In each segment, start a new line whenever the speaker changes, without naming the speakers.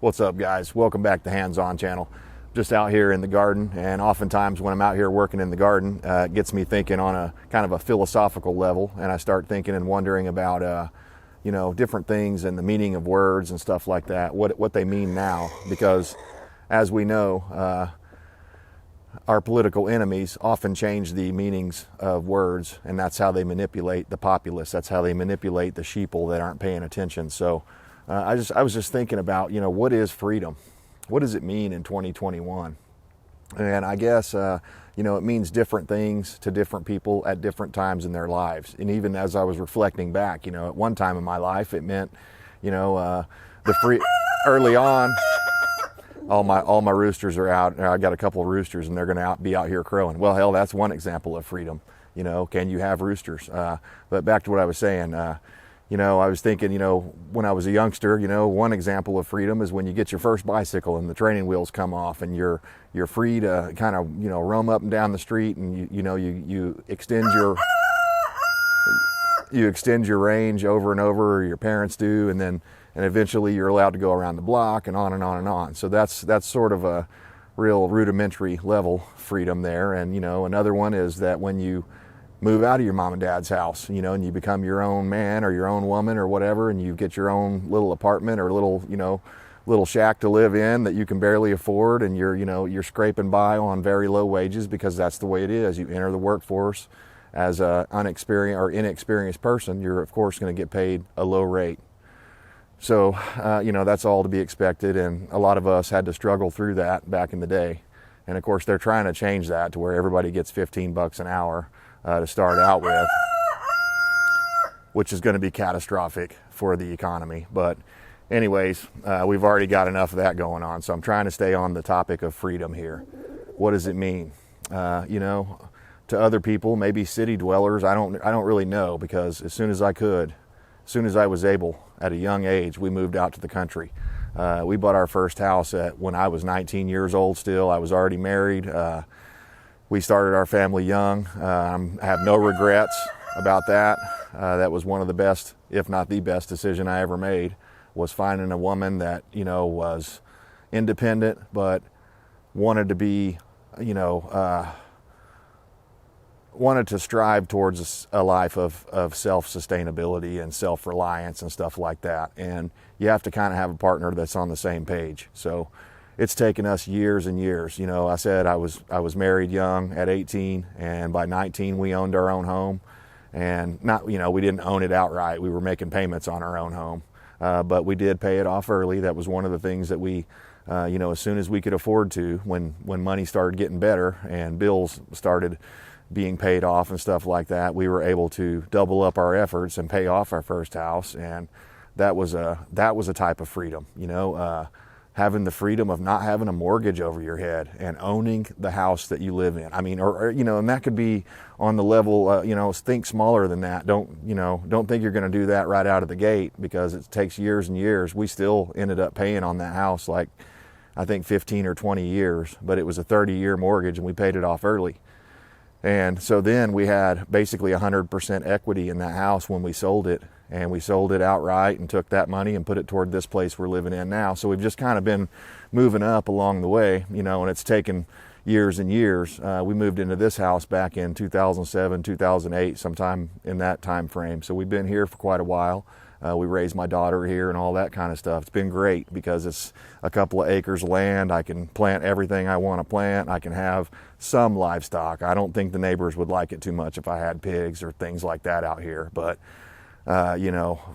What's up, guys? Welcome back to Hands On channel. Just out here in the garden, and oftentimes when I'm out here working in the garden, it gets me thinking on a kind of a philosophical level, and I start thinking and wondering about different things and the meaning of words and stuff like that, what they mean now. Because as we know, our political enemies often change the meanings of words, and that's how they manipulate the populace. That's how they manipulate the sheeple that aren't paying attention. So I was just thinking about, what is freedom? What does it mean in 2021? And I guess, it means different things to different people at different times in their lives. And even as I was reflecting back, at one time in my life, it meant, the free, early on, all my roosters are out. I got a couple of roosters and they're going to be out here crowing. Well, hell, that's one example of freedom. Can you have roosters? But back to what I was saying, I was thinking, when I was a youngster, one example of freedom is when you get your first bicycle and the training wheels come off and you're free to kind of, roam up and down the street, and you extend your range over and over, or your parents do, and eventually you're allowed to go around the block and on and on and on. So that's sort of a real rudimentary level freedom there. And another one is that when you move out of your mom and dad's house, and you become your own man or your own woman or whatever, and you get your own little apartment or little shack to live in that you can barely afford, and you're scraping by on very low wages, because that's the way it is. You enter the workforce as an unexperienced or inexperienced person, you're of course going to get paid a low rate. So, that's all to be expected, and a lot of us had to struggle through that back in the day. And of course, they're trying to change that to where everybody gets $15 an hour to start out with, which is going to be catastrophic for the economy. But anyways, we've already got enough of that going on, so I'm trying to stay on the topic of freedom here. What does it mean? To other people, maybe city dwellers, I don't really know, because as soon as I was able, at a young age, we moved out to the country. We bought our first house when I was 19 years old still. I was already married. We started our family young. I have no regrets about that. That was one of the best, if not the best decision I ever made, was finding a woman that, was independent, but wanted to be, wanted to strive towards a life of self-sustainability and self-reliance and stuff like that. And you have to kind of have a partner that's on the same page. So it's taken us years and years. I said I was married young at 18, and by 19 we owned our own home. And not, we didn't own it outright. We were making payments on our own home, but we did pay it off early. That was one of the things that we, as soon as we could afford to, when money started getting better and bills started being paid off and stuff like that, we were able to double up our efforts and pay off our first house. And that was a type of freedom, having the freedom of not having a mortgage over your head and owning the house that you live in. I mean, and that could be on the level, think smaller than that. Don't think you're going to do that right out of the gate, because it takes years and years. We still ended up paying on that house, like, I think 15 or 20 years, but it was a 30-year mortgage and we paid it off early. And so then we had basically 100% equity in that house when we sold it, and we sold it outright and took that money and put it toward this place we're living in now. So we've just kind of been moving up along the way, and it's taken years and years. We moved into this house back in 2007, 2008, sometime in that time frame. So we've been here for quite a while. We raised my daughter here and all that kind of stuff. It's been great because it's a couple of acres of land. I can plant everything I want to plant. I can have some livestock. I don't think the neighbors would like it too much if I had pigs or things like that out here. But,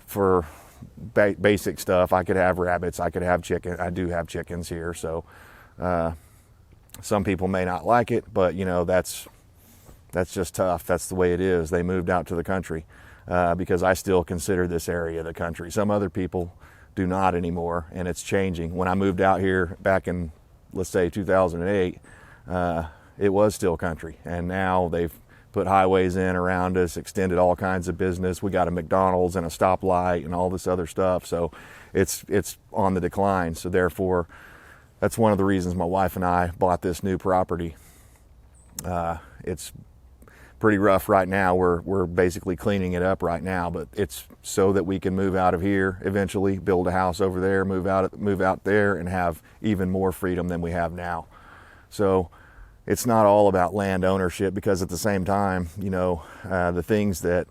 for basic stuff, I could have rabbits. I could have chicken. I do have chickens here. So some people may not like it, but, that's just tough. That's the way it is. They moved out to the country. Because I still consider this area the country. Some other people do not anymore, and it's changing. When I moved out here back in, let's say, 2008, it was still country, and now they've put highways in around us, extended all kinds of business. We got a McDonald's and a stoplight and all this other stuff, so it's on the decline. So therefore, that's one of the reasons my wife and I bought this new property. It's pretty rough right now. We're basically cleaning it up right now, but it's so that we can move out of here eventually, build a house over there, move out there, and have even more freedom than we have now. So it's not all about land ownership, because at the same time, the things that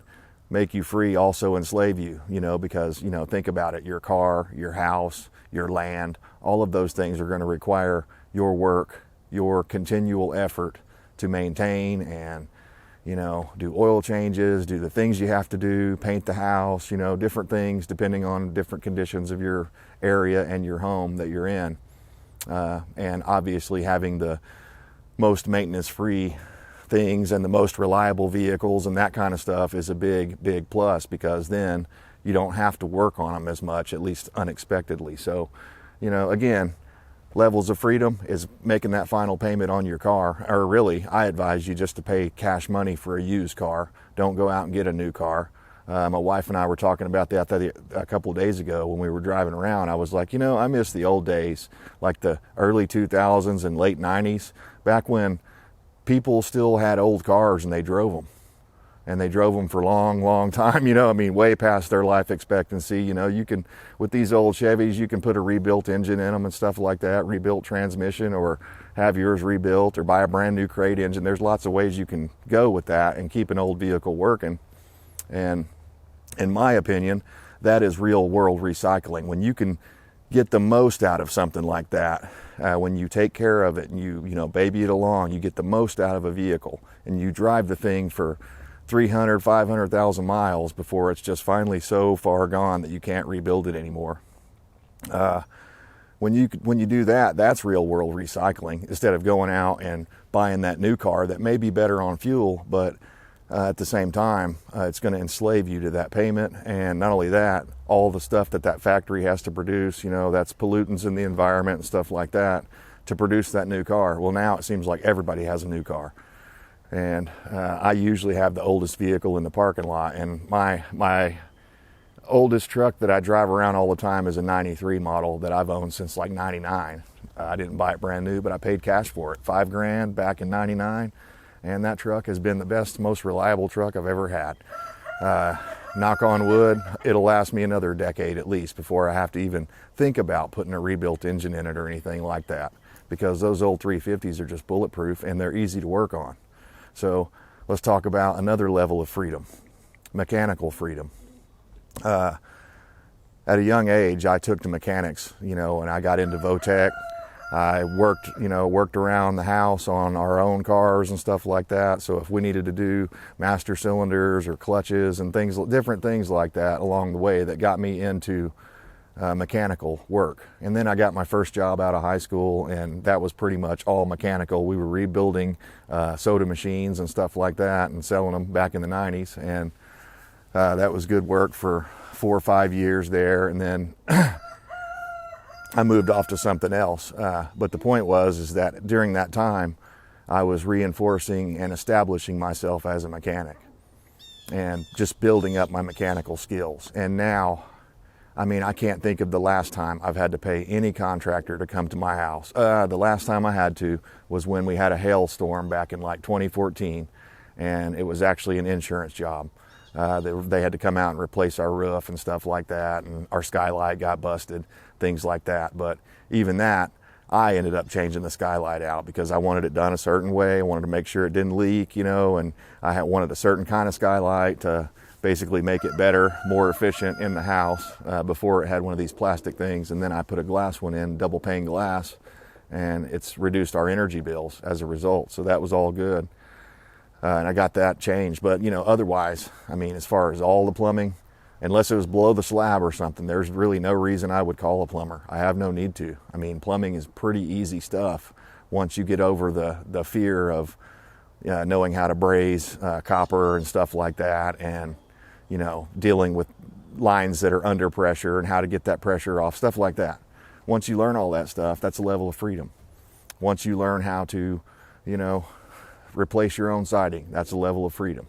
make you free also enslave you, because, think about it, your car, your house, your land, all of those things are going to require your work, your continual effort to maintain and, do oil changes, do the things you have to do, paint the house, different things depending on different conditions of your area and your home that you're in. And obviously having the most maintenance-free things and the most reliable vehicles and that kind of stuff is a big plus, because then you don't have to work on them as much, at least unexpectedly. So, again, levels of freedom is making that final payment on your car, or really, I advise you just to pay cash money for a used car. Don't go out and get a new car. My wife and I were talking about that a couple of days ago when we were driving around. I was like, I miss the old days, like the early 2000s and late 90s, back when people still had old cars and they drove them. And they drove them for a long time, way past their life expectancy. You can, with these old Chevys, you can put a rebuilt engine in them and stuff like that, rebuilt transmission, or have yours rebuilt, or buy a brand new crate engine. There's lots of ways you can go with that and keep an old vehicle working. And in my opinion, that is real world recycling. When you can get the most out of something like that, when you take care of it and you baby it along, you get the most out of a vehicle, and you drive the thing for 300, 500,000 miles before it's just finally so far gone that you can't rebuild it anymore. When you do that, that's real world recycling, instead of going out and buying that new car that may be better on fuel, but at the same time, it's going to enslave you to that payment. And not only that, all the stuff that factory has to produce, that's pollutants in the environment and stuff like that, to produce that new car. Well, now it seems like everybody has a new car. And I usually have the oldest vehicle in the parking lot. And my oldest truck that I drive around all the time is a 93 model that I've owned since like 99. I didn't buy it brand new, but I paid cash for it, $5,000 back in 99. And that truck has been the best, most reliable truck I've ever had. Knock on wood, it'll last me another decade at least before I have to even think about putting a rebuilt engine in it or anything like that, because those old 350s are just bulletproof and they're easy to work on. So let's talk about another level of freedom, mechanical freedom. At a young age, I took to mechanics, and I got into Votech. I worked around the house on our own cars and stuff like that. So if we needed to do master cylinders or clutches and different things like that along the way, that got me into mechanical work. And then I got my first job out of high school, and that was pretty much all mechanical. We were rebuilding soda machines and stuff like that and selling them back in the 90s. And that was good work for 4 or 5 years there. And then I moved off to something else. But the point is that during that time, I was reinforcing and establishing myself as a mechanic and just building up my mechanical skills. And now, I can't think of the last time I've had to pay any contractor to come to my house. The last time I had to was when we had a hailstorm back in like 2014, and it was actually an insurance job. They had to come out and replace our roof and stuff like that, and our skylight got busted, things like that. But even that, I ended up changing the skylight out because I wanted it done a certain way. I wanted to make sure it didn't leak, and I wanted a certain kind of skylight to basically make it better, more efficient in the house. Before it had one of these plastic things, and then I put a glass one in, double pane glass, and it's reduced our energy bills as a result. So that was all good. And I got that changed. But, otherwise, as far as all the plumbing, unless it was below the slab or something, there's really no reason I would call a plumber. I have no need to. Plumbing is pretty easy stuff once you get over the fear of knowing how to braze copper and stuff like that, and, dealing with lines that are under pressure and how to get that pressure off, stuff like that. Once you learn all that stuff, that's a level of freedom. Once you learn how to, replace your own siding, that's a level of freedom,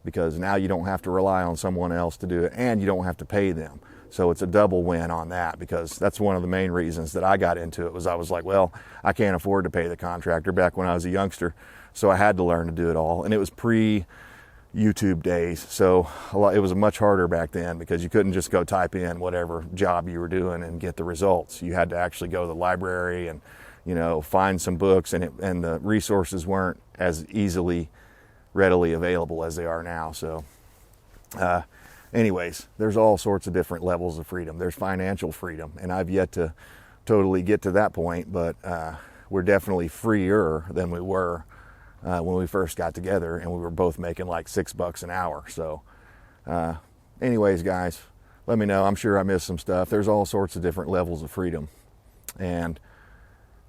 because now you don't have to rely on someone else to do it, and you don't have to pay them. So it's a double win on that, because that's one of the main reasons that I got into it. Was I was like, well, I can't afford to pay the contractor back when I was a youngster. So I had to learn to do it all. And it was pre-YouTube days. So it was much harder back then because you couldn't just go type in whatever job you were doing and get the results. You had to actually go to the library and, find some books, and the resources weren't as readily available as they are now. So anyways, there's all sorts of different levels of freedom. There's financial freedom, and I've yet to totally get to that point, but we're definitely freer than we were when we first got together, and we were both making like $6 an hour. So anyways, guys, let me know. I'm sure I missed some stuff. There's all sorts of different levels of freedom, and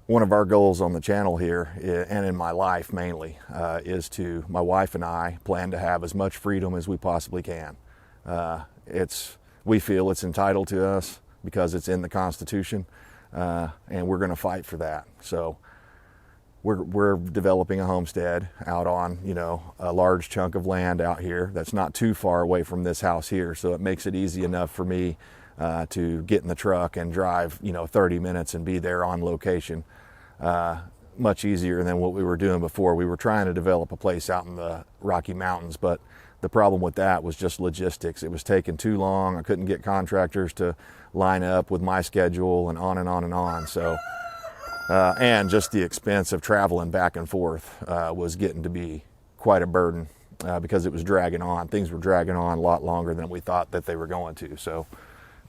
one of our goals on the channel here, and in my life mainly, is my wife and I plan to have as much freedom as we possibly can. We feel it's entitled to us because it's in the Constitution, and we're going to fight for that. So we're developing a homestead out on, a large chunk of land out here that's not too far away from this house here. So it makes it easy enough for me to get in the truck and drive, 30 minutes and be there on location. Much easier than what we were doing before. We were trying to develop a place out in the Rocky Mountains, but the problem with that was just logistics. It was taking too long. I couldn't get contractors to line up with my schedule, and on and on and on. So, and just the expense of traveling back and forth was getting to be quite a burden because it was dragging on. Things were dragging on a lot longer than we thought that they were going to. So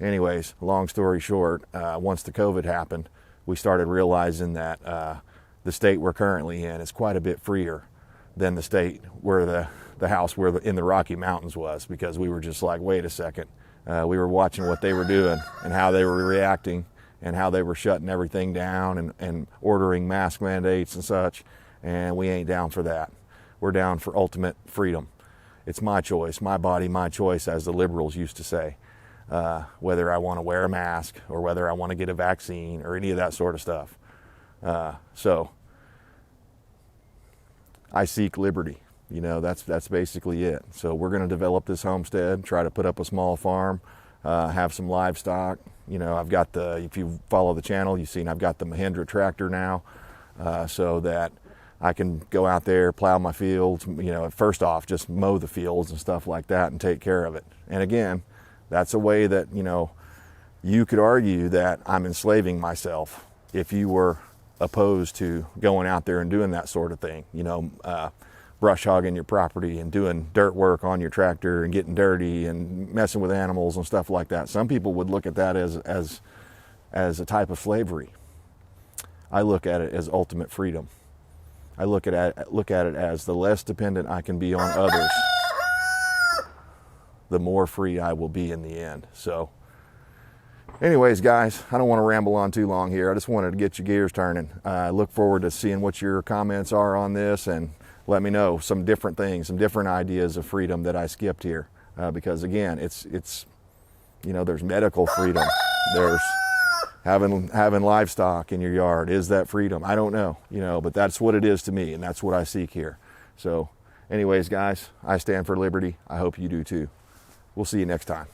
anyways, long story short, once the COVID happened, we started realizing that the state we're currently in is quite a bit freer than the state where the house in the Rocky Mountains was, because we were just like, wait a second. We were watching what they were doing and how they were reacting and how they were shutting everything down and ordering mask mandates and such, and we ain't down for that. We're down for ultimate freedom. It's my choice, my body, my choice, as the liberals used to say. Whether I want to wear a mask or whether I want to get a vaccine or any of that sort of stuff. So I seek liberty. That's basically it. So we're going to develop this homestead, try to put up a small farm, have some livestock. I've got if you follow the channel, you've seen I've got the Mahindra tractor now, so that I can go out there, plow my fields, first off, just mow the fields and stuff like that and take care of it. And again, that's a way that, you could argue that I'm enslaving myself if you were opposed to going out there and doing that sort of thing, brush hogging your property and doing dirt work on your tractor and getting dirty and messing with animals and stuff like that. Some people would look at that as a type of slavery. I look at it as ultimate freedom. I look at it as the less dependent I can be on others, the more free I will be in the end. So anyways, guys, I don't want to ramble on too long here. I just wanted to get your gears turning. I look forward to seeing what your comments are on this, and let me know some different things, some different ideas of freedom that I skipped here. Because again, it's there's medical freedom. There's having livestock in your yard. Is that freedom? I don't know, but that's what it is to me, and that's what I seek here. So anyways, guys, I stand for liberty. I hope you do too. We'll see you next time.